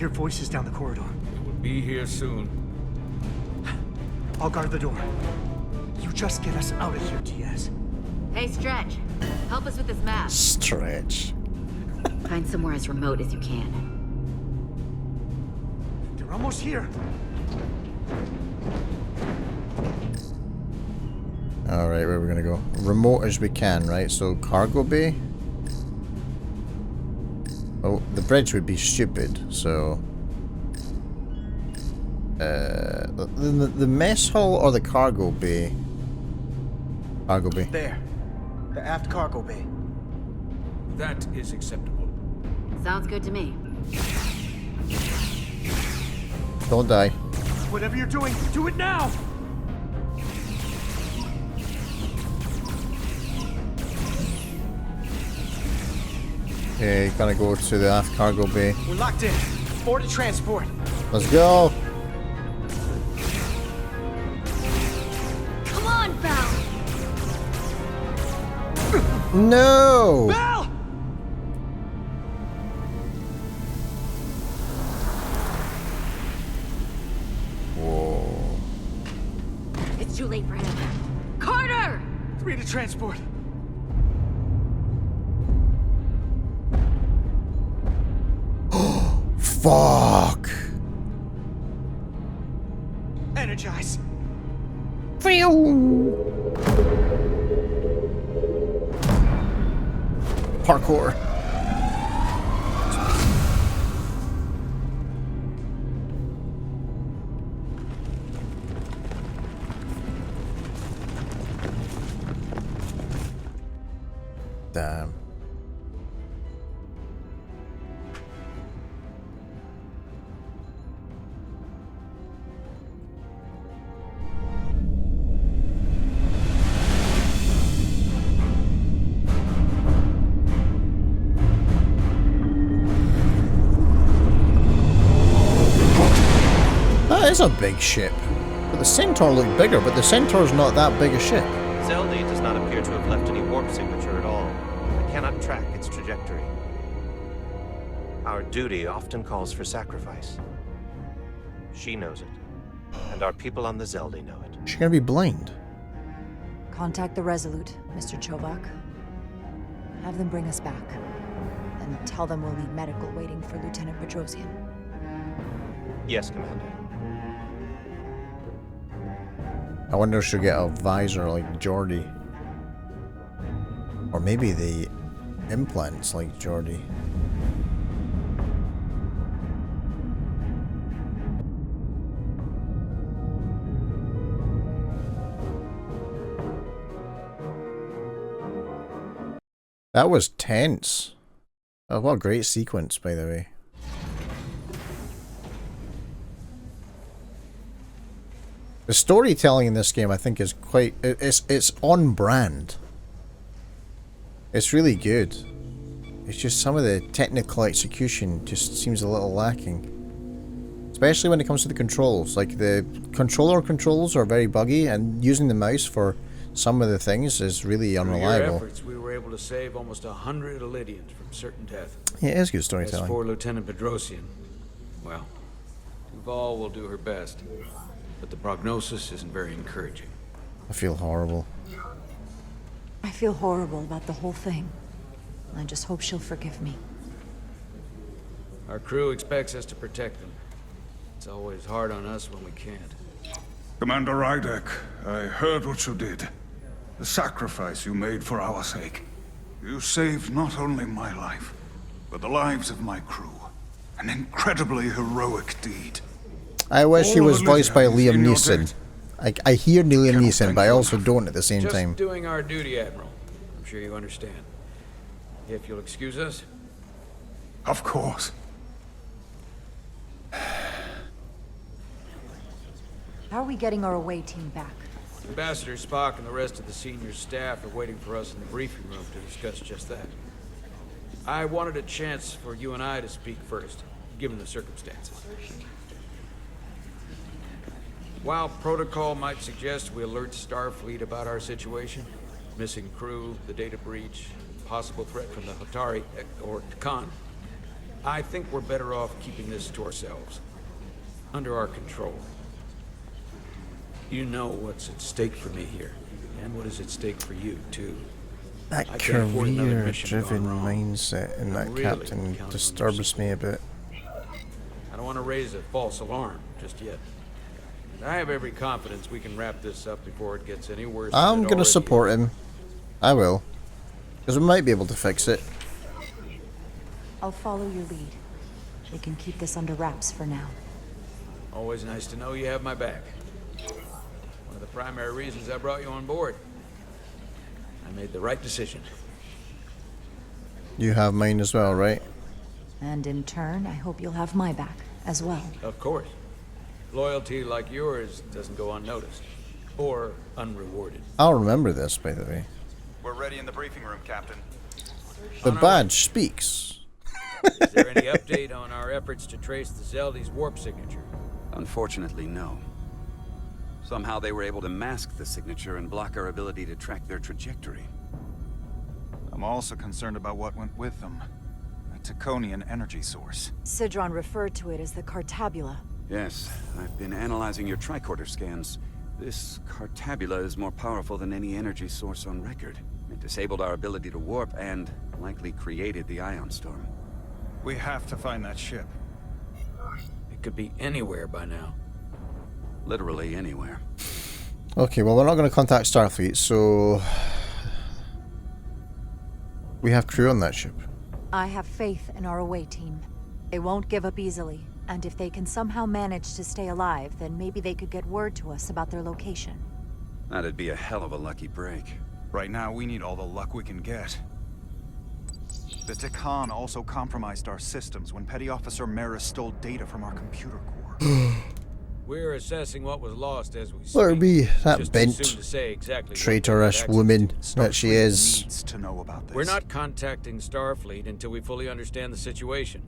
hear voices down the corridor. It will be here soon. I'll guard the door. You just get us out of here, Diaz. Hey, Stretch. Help us with this map. Stretch. Find somewhere as remote as you can. They're almost here. Alright, where are we gonna go? Remote as we can, right? So, cargo bay? Oh, the bridge would be stupid, so... the mess hall or the cargo bay? Cargo bay. There. The aft cargo bay. That is acceptable. Sounds good to me. Don't die. Whatever you're doing, do it now! Okay, gotta go to the aft cargo bay. We're locked in. Board to transport. Let's go! Come on, Val! No! Val! Whoa. It's too late for him. Carter! 3 to transport. Fuck! Energize. Parkour. Damn. That is a big ship. But the Centaur looked bigger, but the Centaur's not that big a ship. Zelda does not appear to have left any warp signature at all. I cannot track its trajectory. Our duty often calls for sacrifice. She knows it, and our people on the Zelda know it. She's gonna be blind. Contact the Resolute, Mr. Chovak. Have them bring us back. And tell them we'll need medical waiting for Lieutenant Bedrosian. Yes, Commander. I wonder if she'll get a visor like Geordi. Or maybe the implants like Geordi. That was tense. Oh, what a great sequence, by the way. The storytelling in this game, I think, is quite... It's on brand. It's really good. It's just some of the technical execution just seems a little lacking. Especially when it comes to the controls. Like, the controller controls are very buggy, and using the mouse for some of the things is really unreliable. Through your efforts, we were able to save almost 100 Elydians from certain death. Yeah, it is good As storytelling. for Lieutenant Bedrosian, well, Duval will do her best, but the prognosis isn't very encouraging. I feel horrible. I feel horrible about the whole thing. I just hope she'll forgive me. Our crew expects us to protect them. It's always hard on us when we can't. Commander Rydek, I heard what you did. The sacrifice you made for our sake. You saved not only my life, but the lives of my crew. An incredibly heroic deed. I wish he All was of voiced by Lydia is Liam in your Neeson. debt. I hear Liam Cannot Neeson, thank but I you also enough. don't at the same Just time. doing our duty, Admiral. I'm sure you understand. If you'll excuse us. Of course. How are we getting our away team back? Ambassador Spock and the rest of the senior staff are waiting for us in the briefing room to discuss just that. I wanted a chance for you and I to speak first, given the circumstances. While protocol might suggest we alert Starfleet about our situation, missing crew, the data breach, possible threat from the Hatari or Khan, I think we're better off keeping this to ourselves. Under our control. You know what's at stake for me here. And what is at stake for you, too. That I can't afford another mission career-driven gone wrong. mindset in that I'm really captain counting on disturbs me a bit. I don't want to raise a false alarm just yet. I have every confidence we can wrap this up before it gets any worse. I'm gonna support him. I will. Because we might be able to fix it. I'll follow your lead. We can keep this under wraps for now. Always nice to know you have my back. One of the primary reasons I brought you on board. I made the right decision. You have mine as well, right? And in turn, I hope you'll have my back as well. Of course. Loyalty like yours doesn't go unnoticed. Or unrewarded. I'll remember this, by the way. We're ready in the briefing room, Captain. The badge speaks. Is there any update on our efforts to trace the Zeldy's warp signature? Unfortunately, no. Somehow they were able to mask the signature and block our ability to track their trajectory. I'm also concerned about what went with them. A Taconian energy source. Sidron referred to it as the Cartabula. Yes, I've been analyzing your tricorder scans. This Cartabula is more powerful than any energy source on record. It disabled our ability to warp and likely created the ion storm. We have to find that ship. It could be anywhere by now. Literally anywhere. Okay, well, we're not going to contact Starfleet, so we have crew on that ship. I have faith in our away team. They won't give up easily, and if they can somehow manage to stay alive, then maybe they could get word to us about their location. That'd be a hell of a lucky break. Right now, we need all the luck we can get. The Takan also compromised our systems when Petty Officer Maris stole data from our computer core. We're assessing what was lost as we speak. Let her be that Just bent, too soon to say exactly traitorous woman that she is. Needs to know about this. We're not contacting Starfleet until we fully understand the situation.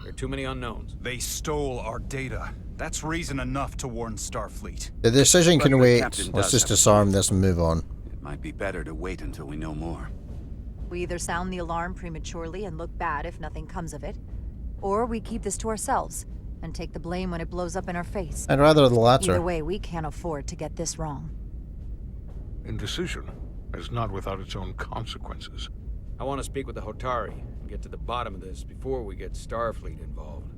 There are too many unknowns. They stole our data. That's reason enough to warn Starfleet. The decision But can the wait. captain Let's does just have a disarm point. this and move on. It might be better to wait until we know more. We either sound the alarm prematurely and look bad if nothing comes of it, or we keep this to ourselves and take the blame when it blows up in our face. I'd rather the latter. Either way, we can't afford to get this wrong. Indecision is not without its own consequences. I want to speak with the Hotari and get to the bottom of this before we get Starfleet involved.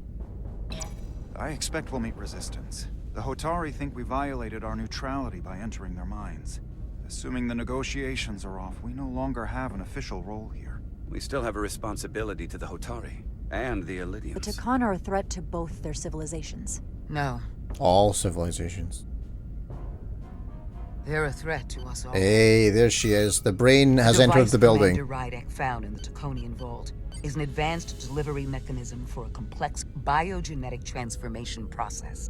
I expect we'll meet resistance. The Hotari think we violated our neutrality by entering their minds. Assuming the negotiations are off, we no longer have an official role here. We still have a responsibility to the Hotari and the The Elydians. Takan are a threat to both their civilizations. No, All civilizations. they're a threat to us all. Hey, there she is. The brain has The entered device the building. Commander Rydek found in the Taconian Vault is an advanced delivery mechanism for a complex biogenetic transformation process.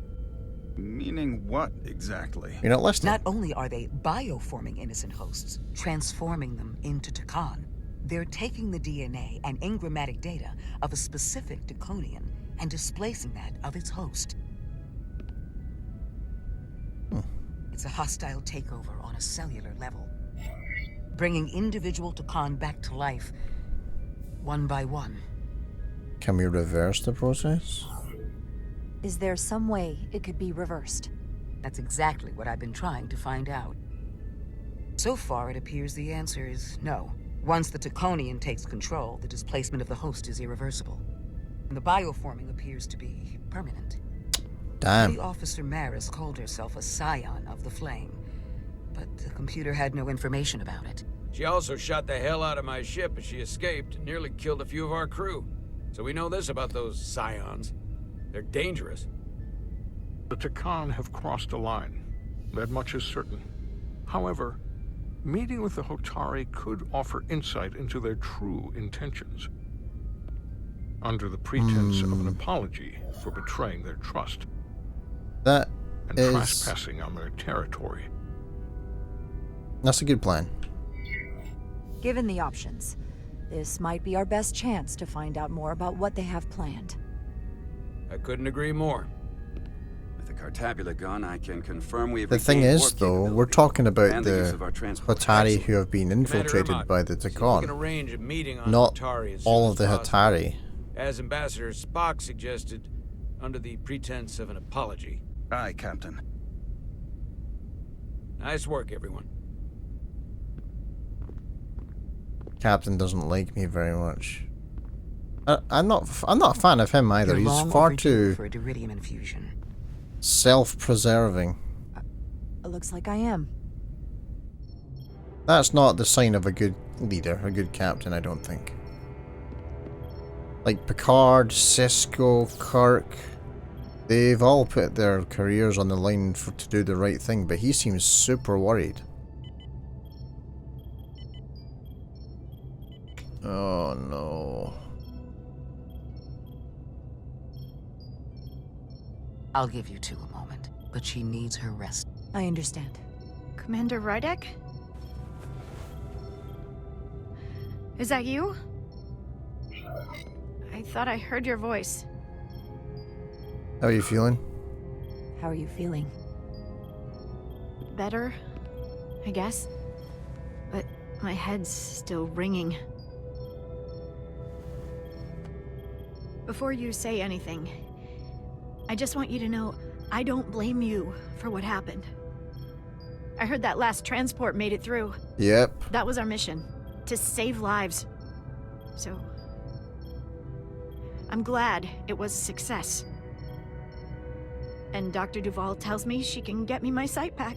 Meaning what, exactly? You're not listening. Not only are they bioforming innocent hosts, transforming them into Takan, they're taking the DNA and engrammatic data of a specific Taconian and displacing that of its host. It's a hostile takeover on a cellular level, bringing individual Takan back to life, one by one. Can we reverse the process? Is there some way it could be reversed? That's exactly what I've been trying to find out. So far, it appears the answer is no. Once the Taconian takes control, the displacement of the host is irreversible. And the bioforming appears to be permanent. Damn. The Officer Maris called herself a scion of the flame, but the computer had no information about it. She also shot the hell out of my ship as she escaped and nearly killed a few of our crew. So we know this about those scions. They're dangerous. The Takan have crossed a line. That much is certain. However, meeting with the Hotari could offer insight into their true intentions. Under the pretense of an apology for betraying their trust That and is... trespassing on their territory. That's a good plan. Given the options, this might be our best chance to find out more about what they have planned. I couldn't agree more. With the Cartabula gone, I can confirm we have The thing regained is, warp though, we're capability talking about and use the of our transport. Hotari who have been infiltrated Imad, by the see if we can Takan. arrange a meeting on Not Hotari as all soon of the as possible. Hotari. As Ambassador Spock suggested, under the pretense of an apology. Aye, Captain. Nice work, everyone. Captain doesn't like me very much. I'm not a fan of him either. You're He's long far overdue too for a Diridium infusion. self-preserving. It looks like I am. That's not the sign of a good leader, a good captain, I don't think. Like Picard, Sisko, Kirk, they've all put their careers on the line to do the right thing, but he seems super worried. Oh no. I'll give you two a moment, but she needs her rest. I understand. Commander Rydek? Is that you? I thought I heard your voice. How are you feeling? How are you feeling? Better, I guess. But my head's still ringing. Before you say anything, I just want you to know I don't blame you for what happened. I heard that last transport made it through. Yep. That was our mission, to save lives. So, I'm glad it was a success. And Dr. Duvall tells me she can get me my sight back.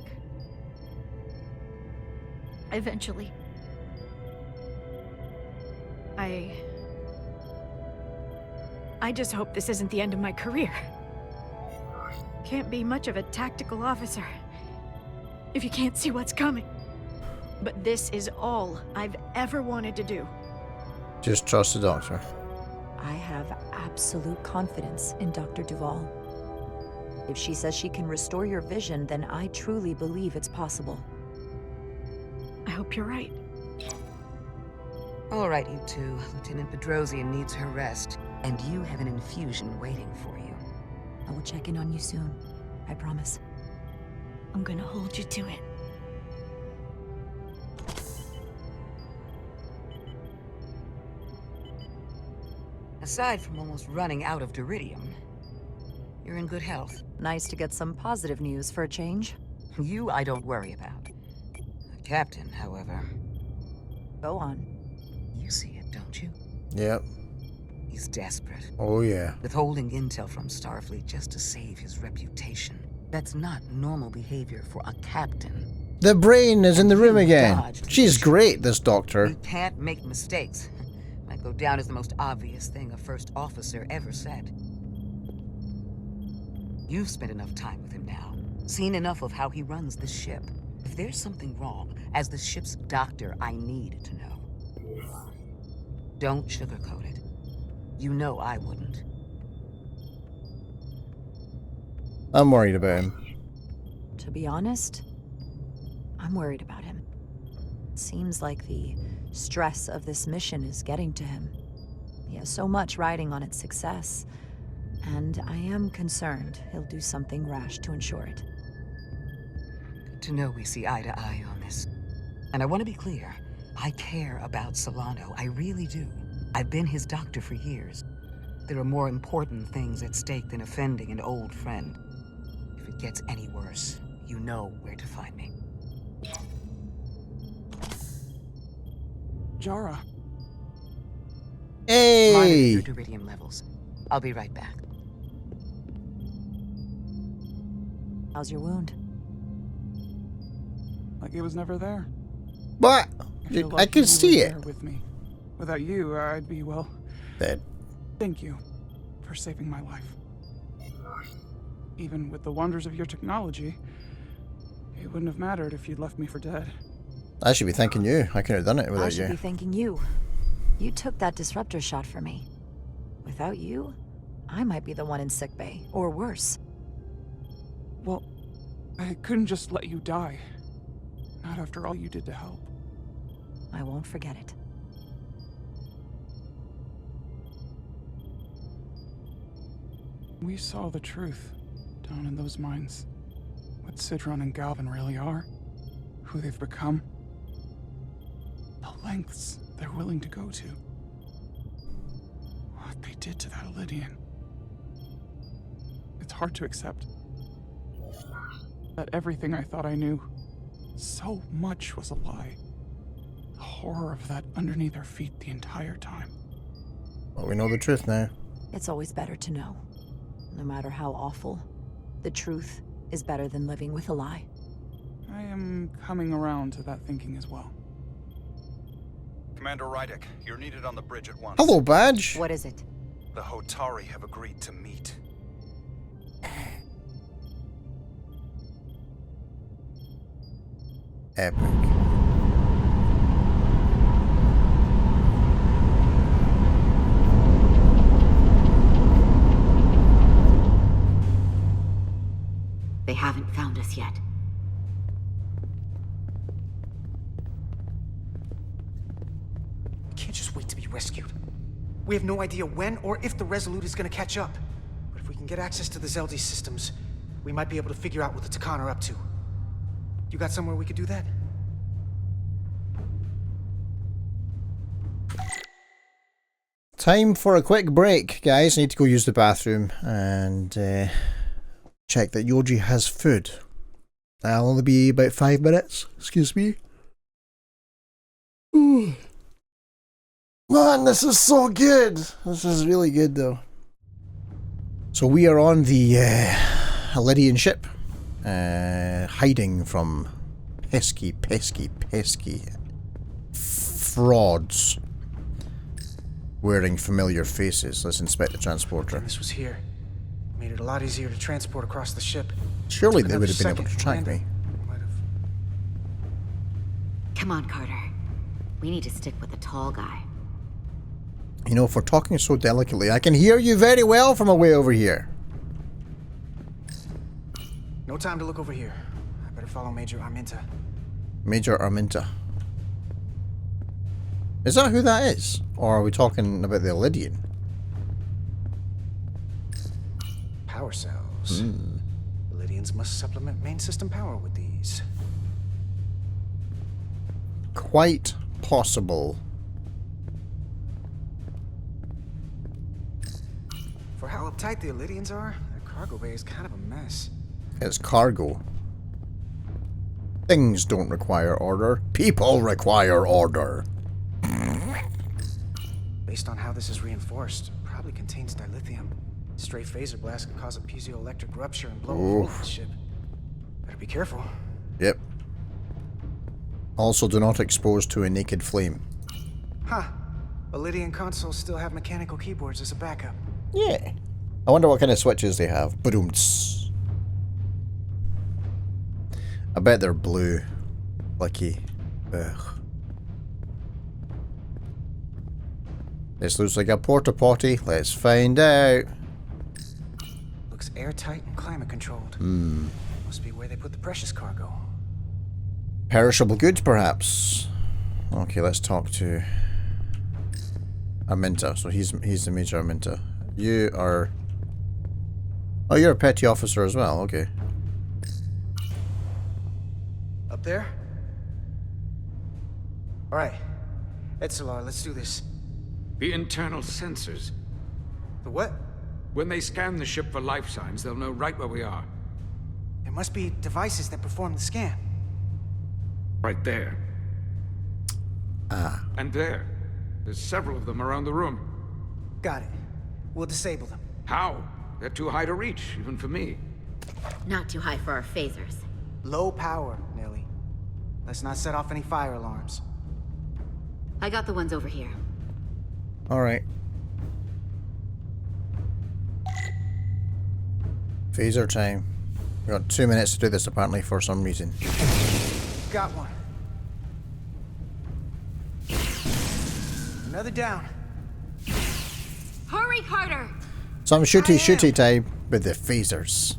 Eventually. I just hope this isn't the end of my career. Can't be much of a tactical officer if you can't see what's coming. But this is all I've ever wanted to do. Just trust the doctor. I have absolute confidence in Dr. Duvall. If she says she can restore your vision, then I truly believe it's possible. I hope you're right. All right, you two. Lieutenant Bedrosian needs her rest, and you have an infusion waiting for you. I will check in on you soon. I promise. I'm gonna hold you to it. Aside from almost running out of Diridium, you're in good health. Nice to get some positive news for a change. You, I don't worry about. The captain, however... Go on. You see it, don't you? Yep. He's desperate. Oh yeah. Withholding intel from Starfleet just to save his reputation. That's not normal behavior for a captain. The brain is in the room again. Dodged She's the mission. great, this doctor. You can't make mistakes. Might go down as the most obvious thing a first officer ever said. You've spent enough time with him now. Seen enough of how he runs the ship. If there's something wrong, as the ship's doctor, I need to know. Don't sugarcoat it. You know I wouldn't. I'm worried about him. To be honest, I'm worried about him. It seems like the stress of this mission is getting to him. He has so much riding on its success, and I am concerned he'll do something rash to ensure it. Good to know we see eye to eye on this. And I want to be clear. I care about Solano. I really do. I've been his doctor for years. There are more important things at stake than offending an old friend. If it gets any worse, you know where to find me. Jara. Hey! Monitor your Diridium levels. I'll be right back. How's your wound? Like it was never there. What? feel I like can you see were it. there with me. Without you, I'd be, well... Dead. Thank you for saving my life. Even with the wonders of your technology, it wouldn't have mattered if you'd left me for dead. I should be thanking you. I couldn't have done it I without should be you. thanking you. You took that disruptor shot for me. Without you, I might be the one in sickbay, or worse. Well, I couldn't just let you die. Not after all you did to help. I won't forget it. We saw the truth down in those mines. What Sidron and Galvin really are. Who they've become. The lengths they're willing to go to. What they did to that Lydian. It's hard to accept that everything I thought I knew, so much was a lie. The horror of that underneath our feet the entire time. Well, we know the truth now. It's always better to know. No matter how awful, the truth is better than living with a lie. I am coming around to that thinking as well. Commander Rydek, you're needed on the bridge at once. Hello, Badge. What is it? The Hotari have agreed to meet. Epic. They haven't found us yet. We can't just wait to be rescued. We have no idea when or if the Resolute is gonna catch up. But if we can get access to the Zeldi systems, we might be able to figure out what the Takan are up to. You got somewhere we could do that? Time for a quick break, guys. I need to go use the bathroom and check that Yoji has food. That'll only be about 5 minutes. Excuse me. Ooh. Man, this is so good. This is really good, though. So we are on the Lydian ship, hiding from pesky frauds wearing familiar faces. Let's inspect the transporter. This was here. Made it a lot easier to transport across the ship. Surely they would have been able to track me. Come on, Carter. We need to stick with the tall guy. You know, if we're talking so delicately, I can hear you very well from away over here. No time to look over here. I better follow Major Arminta. Major Arminta. Is that who that is? Or are we talking about the Lydian? Power cells. The Lydians must supplement main system power with these. Quite possible. For how uptight the Lydians are, their cargo bay is kind of a mess. It's cargo. Things don't require order. People require order. Based on how this is reinforced, it probably contains dilithium. Stray phaser blast can cause a piezoelectric rupture and blow a hole in the ship. Better be careful. Yep. Also, do not expose to a naked flame. Huh. A Lydian consoles still have mechanical keyboards as a backup. Yeah. I wonder what kind of switches they have. Badoomts. I bet they're blue. Lucky. Ugh. This looks like a porta potty. Let's find out. Looks airtight and climate controlled. Must be where they put the precious cargo. Perishable goods, perhaps. Okay, let's talk to Arminta. So he's the Major Arminta. You are... Oh, you're a petty officer as well. Okay. Up there? Alright. Etzelar, let's do this. The internal sensors. The what? When they scan the ship for life signs, they'll know right where we are. There must be devices that perform the scan. Right there. Ah. And there. There's several of them around the room. Got it. We'll disable them. How? They're too high to reach, even for me. Not too high for our phasers. Low power, Nelly. Let's not set off any fire alarms. I got the ones over here. Alright. Phaser time. We got 2 minutes to do this apparently for some reason. Got one. Another down. Hurry, Carter! Some shooty time with the phasers.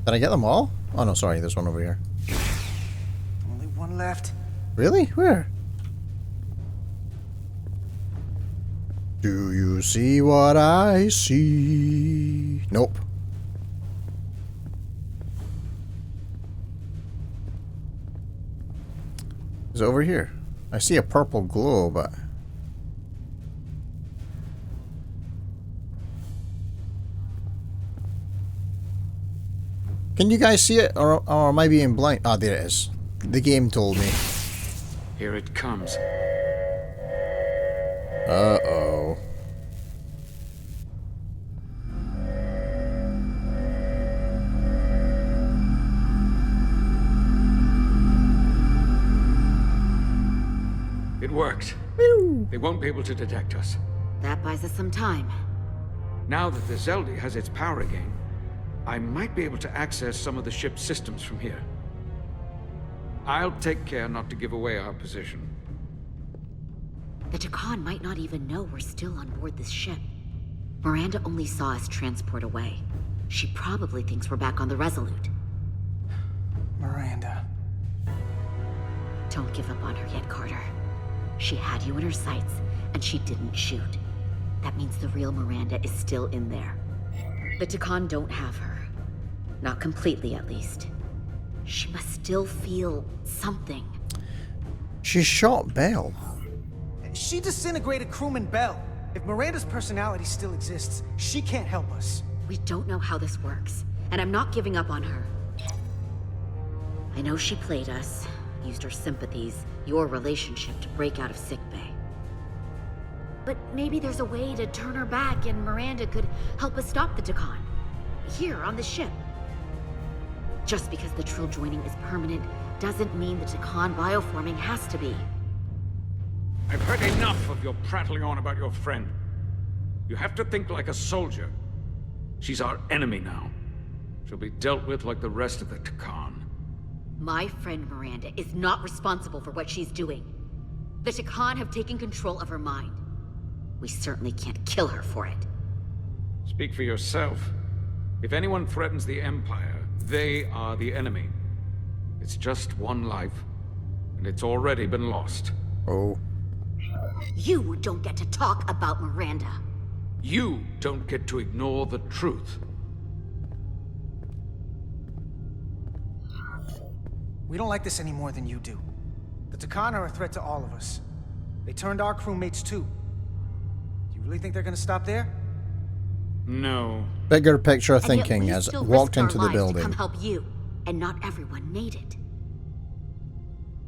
Did I get them all? Oh no, sorry, there's one over here. Only one left. Really? Where? Do you see what I see? Nope. Is it over here? I see a purple glow, but... Can you guys see it, or am I being blind? Ah, there it is. The game told me. Here it comes. Uh-oh. It worked. They won't be able to detect us. That buys us some time. Now that the Zeldi has its power again, I might be able to access some of the ship's systems from here. I'll take care not to give away our position. The Takan might not even know we're still on board this ship. Miranda only saw us transport away. She probably thinks we're back on the Resolute. Miranda. Don't give up on her yet, Carter. She had you in her sights, and she didn't shoot. That means the real Miranda is still in there. The Takan don't have her. Not completely, at least. She must still feel something. She shot Bell. She disintegrated crewman Bell. If Miranda's personality still exists, she can't help us. We don't know how this works, and I'm not giving up on her. I know she played us, used her sympathies, your relationship to break out of sickbay. But maybe there's a way to turn her back and Miranda could help us stop the Takan. Here, on the ship. Just because the Trill joining is permanent doesn't mean the Takan bioforming has to be. I've heard enough of your prattling on about your friend. You have to think like a soldier. She's our enemy now. She'll be dealt with like the rest of the Takan. My friend Miranda is not responsible for what she's doing. The Takan have taken control of her mind. We certainly can't kill her for it. Speak for yourself. If anyone threatens the Empire, they are the enemy. It's just one life, and it's already been lost. Oh. You don't get to talk about Miranda. You don't get to ignore the truth. We don't like this any more than you do. The Takan are a threat to all of us. They turned our crewmates too. Do you really think they're gonna stop there? No. Bigger picture And yet thinking we as still walked risked into our the lives to building. come help you, and not everyone made it.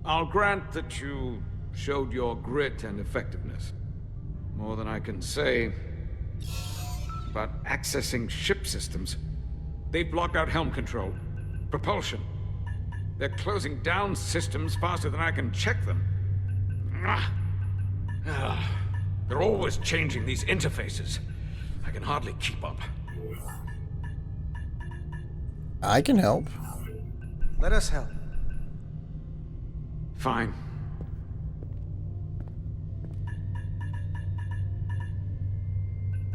I'll grant that you showed your grit and effectiveness. More than I can say about accessing ship systems. They've blocked out helm control, propulsion. They're closing down systems faster than I can check them. They're always changing these interfaces. I can hardly keep up. I can help. Let us help. Fine.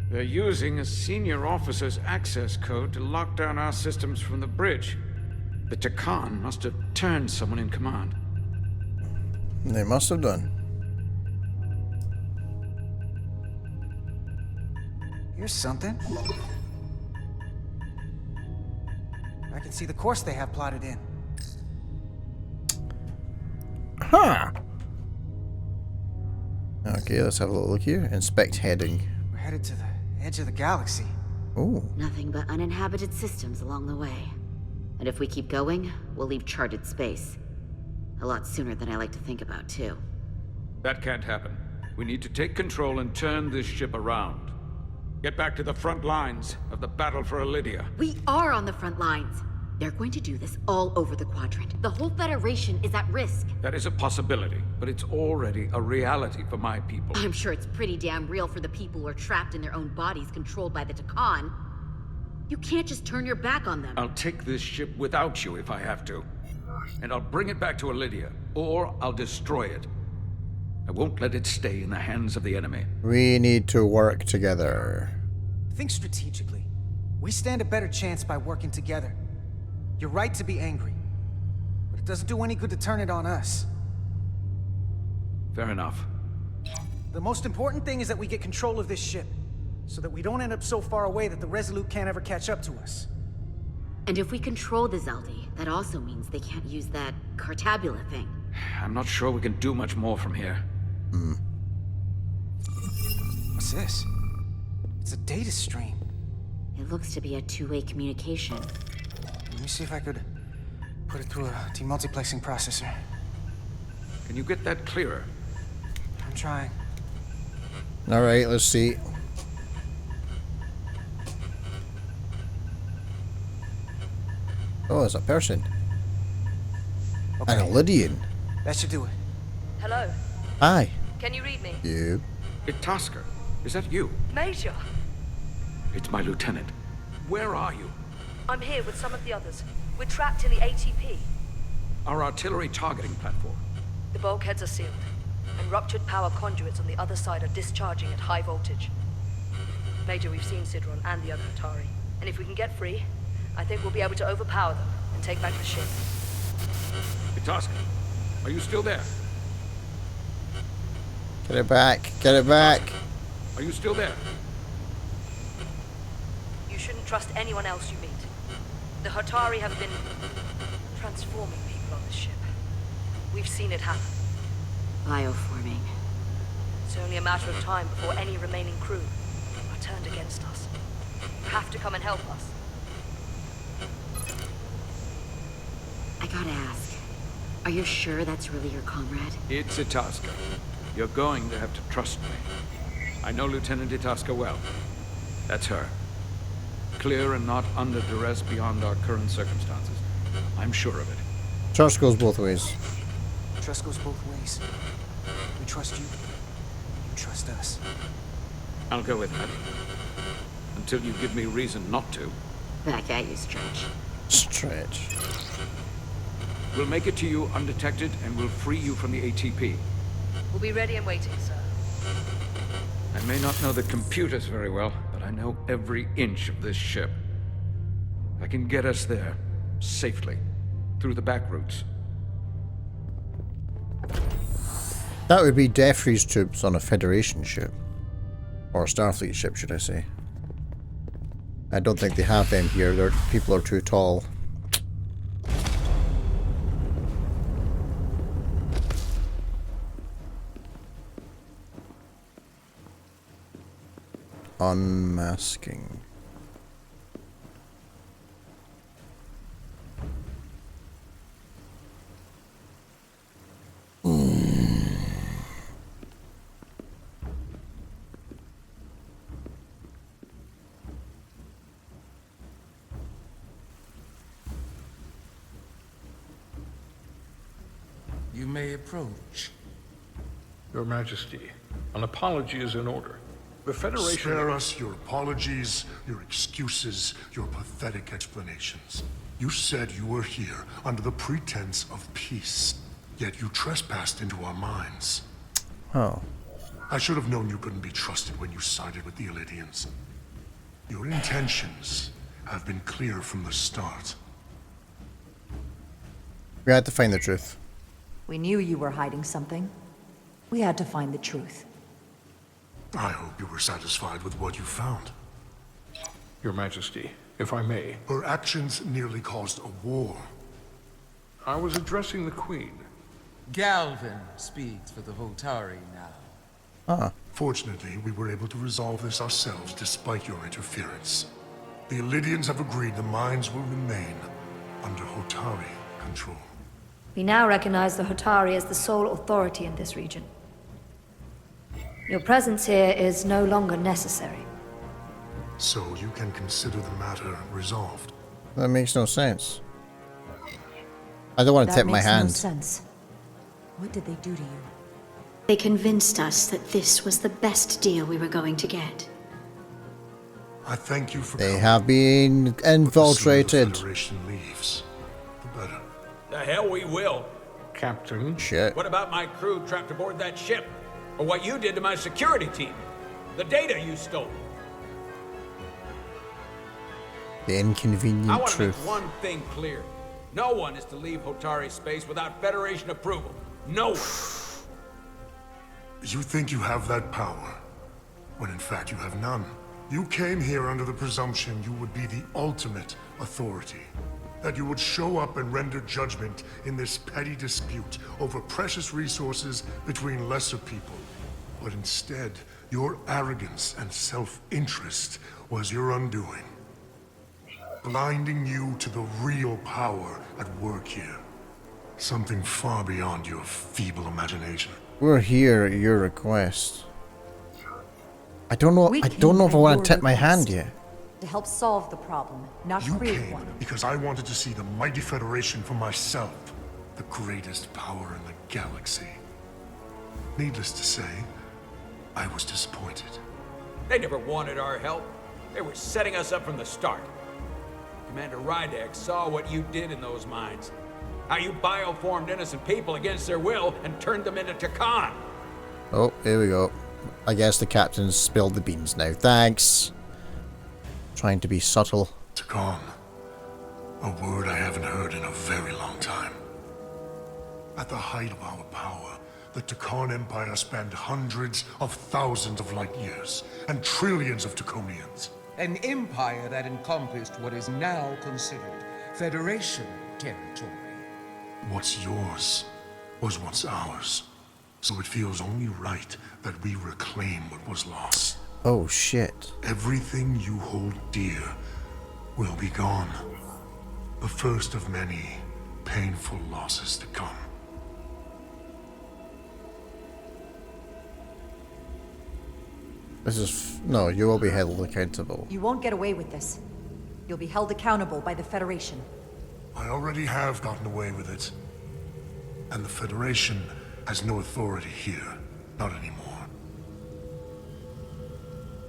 They're using a senior officer's access code to lock down our systems from the bridge. The Takan must have turned someone in command. They must have done. Here's something. I can see the course they have plotted in. Huh. Okay, let's have a little look here. Inspect heading. We're headed to the edge of the galaxy. Ooh. Nothing but uninhabited systems along the way. And if we keep going, we'll leave charted space. A lot sooner than I like to think about, too. That can't happen. We need to take control and turn this ship around. Get back to the front lines of the battle for Elydia. We are on the front lines. They're going to do this all over the quadrant. The whole Federation is at risk. That is a possibility, but it's already a reality for my people. I'm sure it's pretty damn real for the people who are trapped in their own bodies controlled by the Takan. You can't just turn your back on them. I'll take this ship without you if I have to. And I'll bring it back to Elydia, or I'll destroy it. I won't let it stay in the hands of the enemy. We need to work together. Think strategically. We stand a better chance by working together. You're right to be angry, but it doesn't do any good to turn it on us. Fair enough. The most important thing is that we get control of this ship, so that we don't end up so far away that the Resolute can't ever catch up to us. And if we control the Zeldi, that also means they can't use that Cartabula thing. I'm not sure we can do much more from here. What's this? It's a data stream. It looks to be a two-way communication. Let me see if I could put it through a demultiplexing processor. Can you get that clearer? I'm trying. Alright, let's see. Oh, it's a person. Okay. An Lydian. That should do it. Hello. Hi. Can you read me? You. Itasca, is that you? Major. It's my lieutenant. Where are you? I'm here with some of the others. We're trapped in the ATP. Our artillery targeting platform. The bulkheads are sealed, and ruptured power conduits on the other side are discharging at high voltage. Major, we've seen Sidron and the other Atari, and if we can get free, I think we'll be able to overpower them and take back the ship. Itasca, are you still there? Get it back. Get it back. Are you still there? You shouldn't trust anyone else you meet. The Hatari have been transforming people on this ship. We've seen it happen. Bioforming. It's only a matter of time before any remaining crew are turned against us. You have to come and help us. I gotta ask, are you sure that's really your comrade? It's Itasca. You're going to have to trust me. I know Lieutenant Itasca well. That's her. Clear and not under duress beyond our current circumstances. I'm sure of it. Trust goes both ways. Trust goes both ways. We trust you. You trust us. I'll go with that. Until you give me reason not to. Back at you, Stretch. Stretch. We'll make it to you undetected, and we'll free you from the ATP. We'll be ready and waiting, sir. I may not know the computers very well, but I know every inch of this ship. I can get us there, safely, through the back routes. That would be Jeffrey's troops on a Federation ship. Or a Starfleet ship, should I say. I don't think they have them here. Their people are too tall. Unmasking. You may approach. Your Majesty, an apology is in order. The Federation... Spare us your apologies, your excuses, your pathetic explanations. You said you were here under the pretense of peace, yet you trespassed into our minds. Oh. I should have known you couldn't be trusted when you sided with the Illidians. Your intentions have been clear from the start. We had to find the truth. We knew you were hiding something. We had to find the truth. I hope you were satisfied with what you found. Your Majesty, if I may. Her actions nearly caused a war. I was addressing the Queen. Galvin speaks for the Voltari now. Fortunately, we were able to resolve this ourselves despite your interference. The Illidians have agreed the mines will remain under Hotari control. We now recognize the Hotari as the sole authority in this region. Your presence here is no longer necessary. So you can consider the matter resolved. That makes no sense. I don't want to tip my hand. That makes no sense. What did they do to you? They convinced us that this was the best deal we were going to get. I thank you for They coming. have been infiltrated. The Federation leaves, the better. The hell we will. Captain. Shit. What about my crew trapped aboard that ship? Or what you did to my security team? The data you stole? The I inconvenient want to make truth. one thing clear. No one is to leave Hotari space without Federation approval. No one. You think you have that power, when in fact you have none. You came here under the presumption you would be the ultimate authority. That you would show up and render judgment in this petty dispute over precious resources between lesser people. But instead, your arrogance and self-interest was your undoing. blinding you to the real power at work here. Something far beyond your feeble imagination. We're here at your request. I don't know if I want to tip my hand yet. To help solve the problem, not You create came one. because I wanted to see the mighty Federation for myself. The greatest power in the galaxy. Needless to say, I was disappointed. They never wanted our help. They were setting us up from the start. Commander Rydek saw what you did in those mines. How you bioformed innocent people against their will and turned them into Takan. Oh, here we go. I guess the captain's spilled the beans now. Thanks. Trying to be subtle. Takan. A word I haven't heard in a very long time. At the height of our power, the Takan Empire spanned hundreds of thousands of light years and trillions of Taconians. An empire that encompassed what is now considered Federation territory. What's yours was once ours, so it feels only right that we reclaim what was lost. Oh shit. Everything you hold dear will be gone. The first of many painful losses to come. This is... No, you will be held accountable. You won't get away with this. You'll be held accountable by the Federation. I already have gotten away with it. And the Federation has no authority here. Not anymore.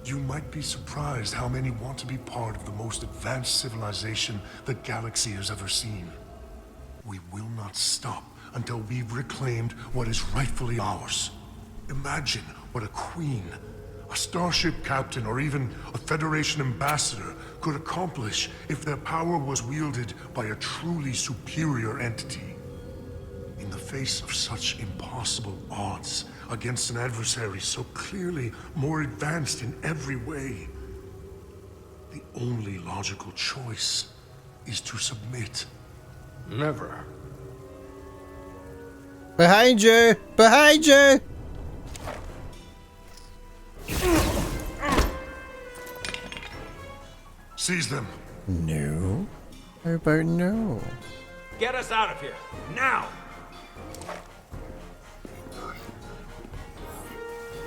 You might be surprised how many want to be part of the most advanced civilization the galaxy has ever seen. We will not stop until we've reclaimed what is rightfully ours. Imagine what a queen, a starship captain, or even a Federation ambassador could accomplish if their power was wielded by a truly superior entity. In the face of such impossible odds against an adversary so clearly more advanced in every way, the only logical choice is to submit. Never. Behind you! Behind you! Seize them. No. How about no? Get us out of here, now!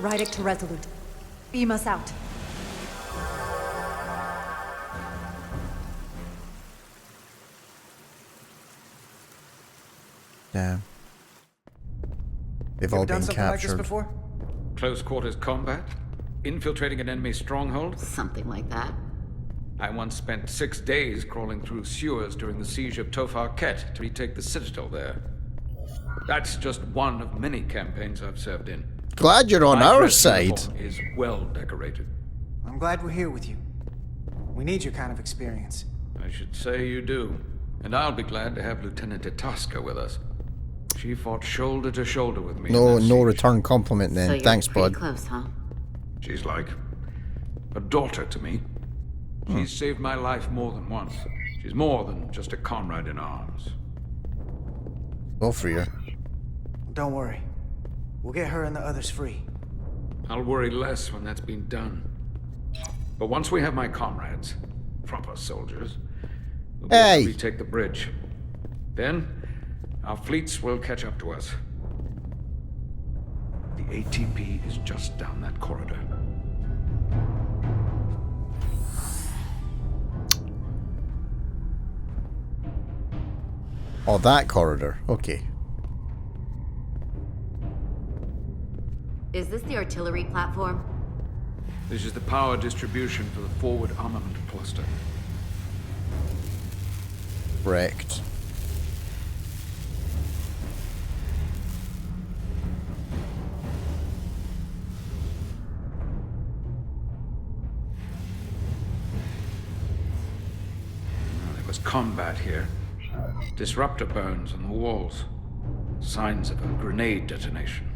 Rydek to Resolute. Beam us out. Damn. They've You all ever done been something like this captured. before? Close quarters combat? Infiltrating an enemy stronghold? Something like that. I once spent 6 days crawling through sewers during the siege of Tofar Ket to retake the citadel there. That's just one of many campaigns I've served in. Glad you're on My our dress side. uniform is well decorated. I'm glad we're here with you. We need your kind of experience. I should say you do. And I'll be glad to have Lieutenant Itasca with us. She fought shoulder to shoulder with me. No return compliment then. So you're Thanks, pretty bud. close, huh? She's like a daughter to me. She's saved my life more than once. She's more than just a comrade in arms. Go for you. Don't worry. We'll get her and the others free. I'll worry less when that's been done. But once we have my comrades, proper soldiers, we'll be able to retake the bridge. Then, our fleets will catch up to us. The ATP is just down that corridor. Oh, that corridor. Okay. Is this the artillery platform? This is the power distribution for the forward armament cluster. Wrecked. There was combat here. Disruptor burns on the walls. Signs of a grenade detonation.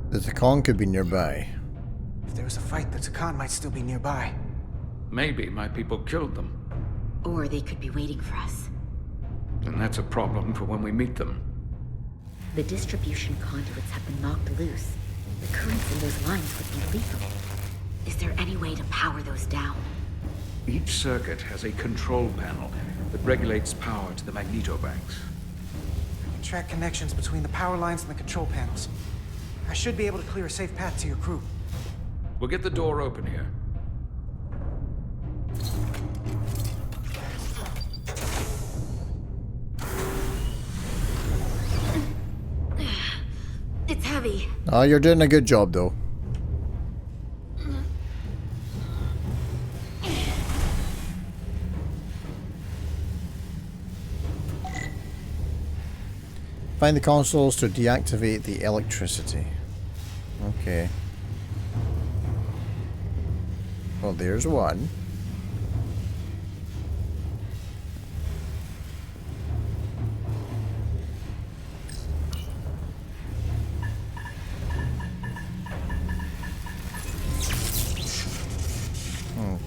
The Takan could be nearby. If there was a fight, the Takan might still be nearby. Maybe my people killed them. Or they could be waiting for us. And that's a problem for when we meet them. The distribution conduits have been knocked loose. The currents in those lines would be lethal. Is there any way to power those down? Each circuit has a control panel that regulates power to the magnetobanks. I can track connections between the power lines and the control panels. I should be able to clear a safe path to your crew. We'll get the door open here. It's heavy. Oh, you're doing a good job, though. Find the consoles to deactivate the electricity. Okay. Well, there's one.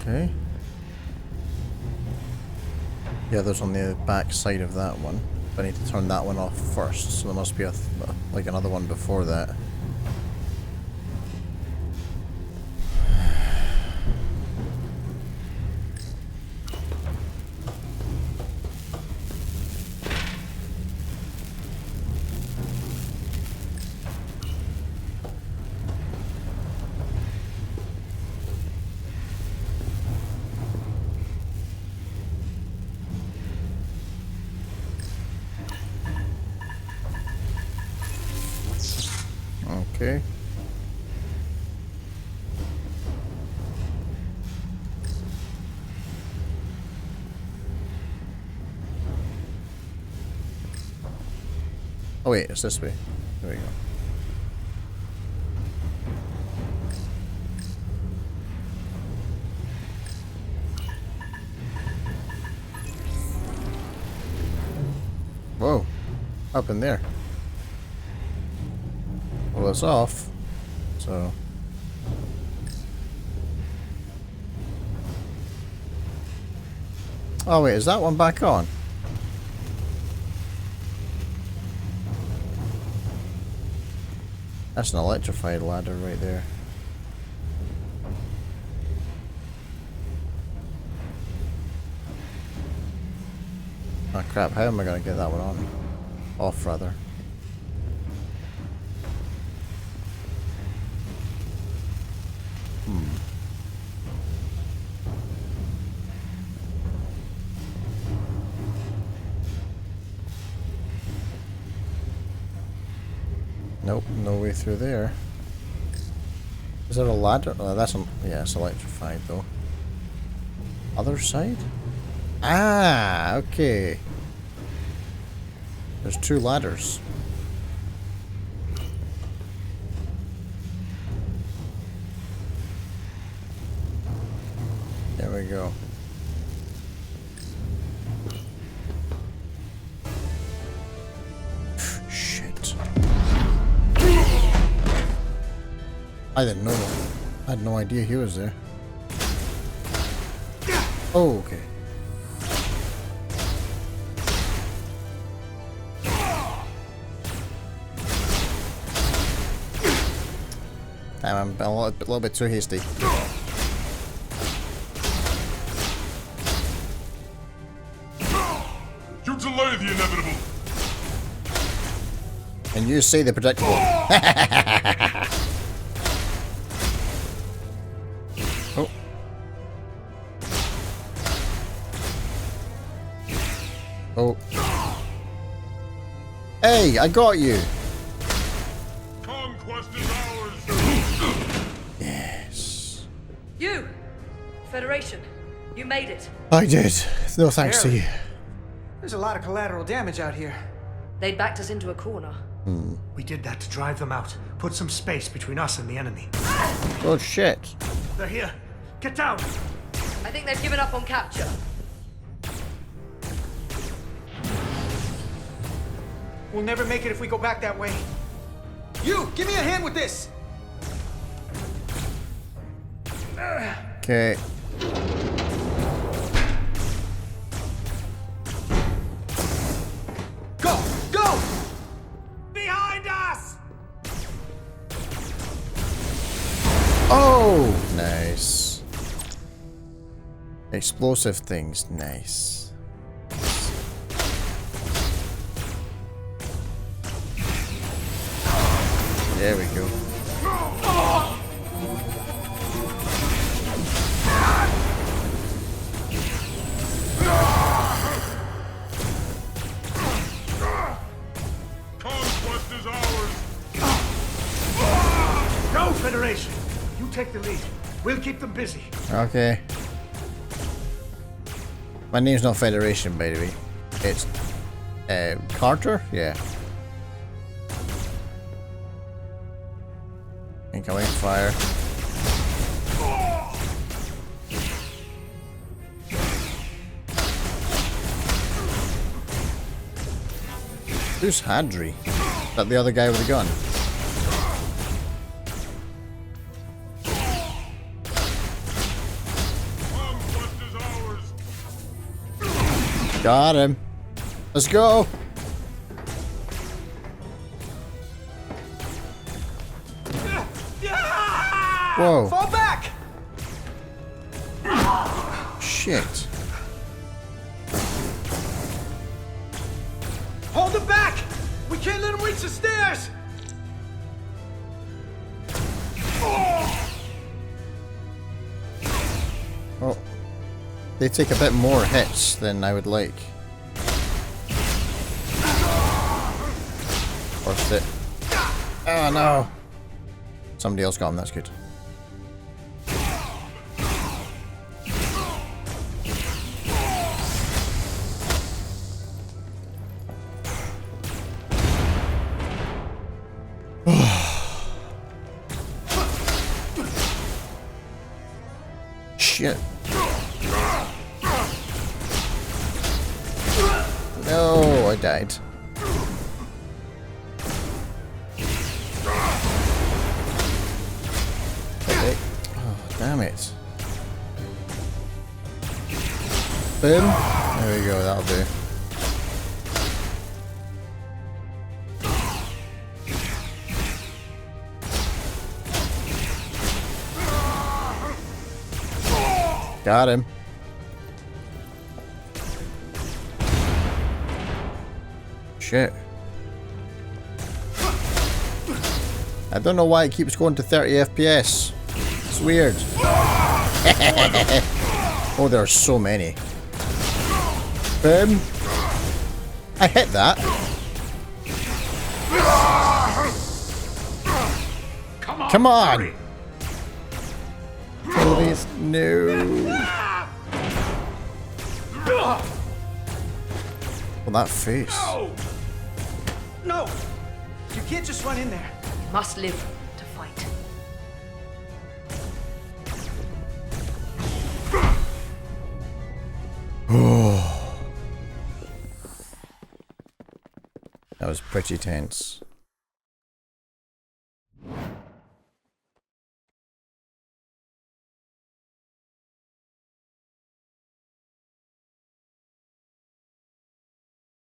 Okay. The other's on the back side of that one. I need to turn that one off first, so there must be like another one before that. Okay. Oh wait, it's this way. There we go. Whoa. Up in there. Well, it's off, so... Oh wait, is that one back on? That's an electrified ladder right there. Oh crap, how am I gonna get that one on? Off, rather. Nope, no way through there. Is there a ladder? Oh, that's yeah, it's electrified though. Other side? Ah, okay. There's two ladders. There we go. Shit. I didn't know. I had no idea he was there. Oh, okay. Damn, I'm a little bit too hasty. You delay the inevitable. And you say the predictable. Oh. Oh. Hey, I got you. Conquest is ours. Yes. You! Federation, you made it. I did. No thanks to you. There's a lot of collateral damage out here. They'd backed us into a corner. We did that to drive them out. Put some space between us and the enemy. Oh shit. They're here. Get down. I think they've given up on capture. We'll never make it if we go back that way. You, give me a hand with this! Okay. Go! Go! Behind us! Oh, nice. Explosive things, nice. There we go. Conquest is ours! Go, Federation! You take the lead. We'll keep them busy. Okay. My name's not Federation, by the way. It's Carter? Yeah. Incoming fire. Who's Hadri? Is that the other guy with the gun? Got him. Let's go. Whoa. Fall back! Shit. Hold them back! We can't let them reach the stairs! Oh. They take a bit more hits than I would like. Worth it. Oh no! Somebody else got him, that's good. Shit. No, I died. Okay. Oh, damn it. Boom. There we go, that'll do. Got him. Shit. I don't know why it keeps going to 30 FPS. It's weird. Oh, there are so many. Boom. I hit that. Come on. Please, no. Well, that face. No! No! You can't just run in there. You must live to fight. That was pretty tense.